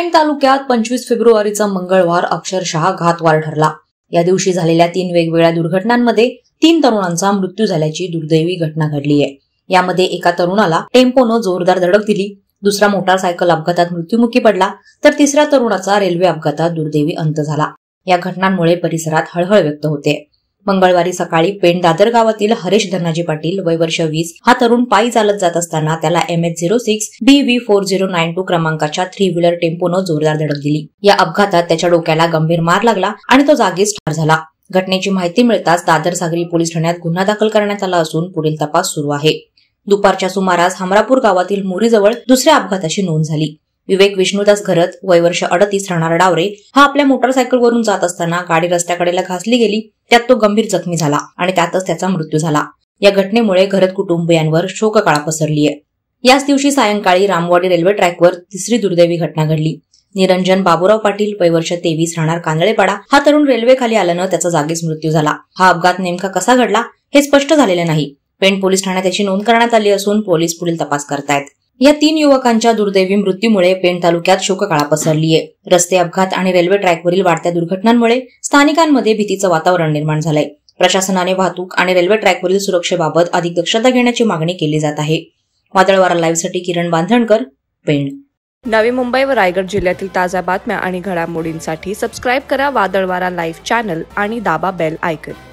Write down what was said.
पेण तालुक्यात 25 फेब्रुवारीचा मंगळवार अक्षरशः घातवार ठरला। या दिवशी झालेल्या 3 वेगवेगळ्या दुर्घटनांमध्ये 3 तरुणांचा मृत्यू झाल्याची दुर्दैवी घटना घडली आहे। यामध्ये एका तरुणाला टेम्पोनं जोरदार धडक दिली, दुसरा मोटारसायकल अपघातात मृत्युमुखी पडला, तर तिसऱ्या तरुणाचा रेल्वे अपघातात दुर्दैवी अंत झाला। या घटनांमुळे परिसरात हळहळ व्यक्त होते। मंगळवारी सकाळी पेण दादर गावातील हरेश धनाजी पाटील वय वर्ष 20 हा तरुण पायी चालत जात असताना त्याला MH06 BV4092 क्रमांकाच्या 3 व्हीलर टेम्पोनं जोरदार धडक दिली। या अपघातात त्याच्या डोक्याला गंभीर मार लागला आणि तो जागीच ठार झाला। घटनेची माहिती मिळताच दादर सागरी पोलीस ठाण्यात गुन्हा दाखल करण्यात आला असून पुढील तपास सुरू आहे। दुपारच्या सुमारास हमरापूर गावातील मोरीजवळ दुसऱ्या अपघाताची नोंद झाली। विवेक विष्णुदास घरत वय वर्ष 38 राहणार डावरे हा आपल्या मोटारसायकलवरून जात असताना गाडी रस्त्याकडेला घासली गेली, त्यात तो गंभीर जखमी झाला आणि त्यातच त्याचा मृत्यू झाला। या घटनेमुळे घरत कुटुंबियांवर शोककळा पसरली आहे। याच दिवशी सायंकाळी रामवाडी रेल्वे ट्रॅकवर तिसरी दुर्दैवी घटना घडली। निरंजन बाबूराव पाटील वय वर्ष 23 राहणार कांदळेपाडा हा तरुण रेल्वे खाली आल्यानं त्याचा जागीच मृत्यू झाला। हा अपघात नेमका कसा घडला हे स्पष्ट झालेले नाही। पेण पोलीस ठाण्यात त्याची नोंद करण्यात आली असून पोलीस पुढील तपास करतायत। या 3 युवकांच्या दुर्दैवी मृत्यूमुळे पेण तालुक्यात शोककळा पसरली आहे। रस्ते अपघात आणि रेल्वे ट्रॅकवरील वाढत्या दुर्घटनांमुळे स्थानिकांमध्ये भीतीचं वातावरण निर्माण झालंय। प्रशासनाने वाहतूक आणि रेल्वे ट्रॅकवरील सुरक्षेबाबत अधिक दक्षता घेण्याची मागणी केली जात आहे। वादळवारा लाईव्हसाठी किरण बांधणकर, पेण। नवी मुंबई व रायगड जिल्ह्यातील ताज्या बातम्या आणि घडामोडींसाठी सबस्क्राईब करा वादळवारा लाईव्ह चॅनल आणि दाबा बेल आयकॉन।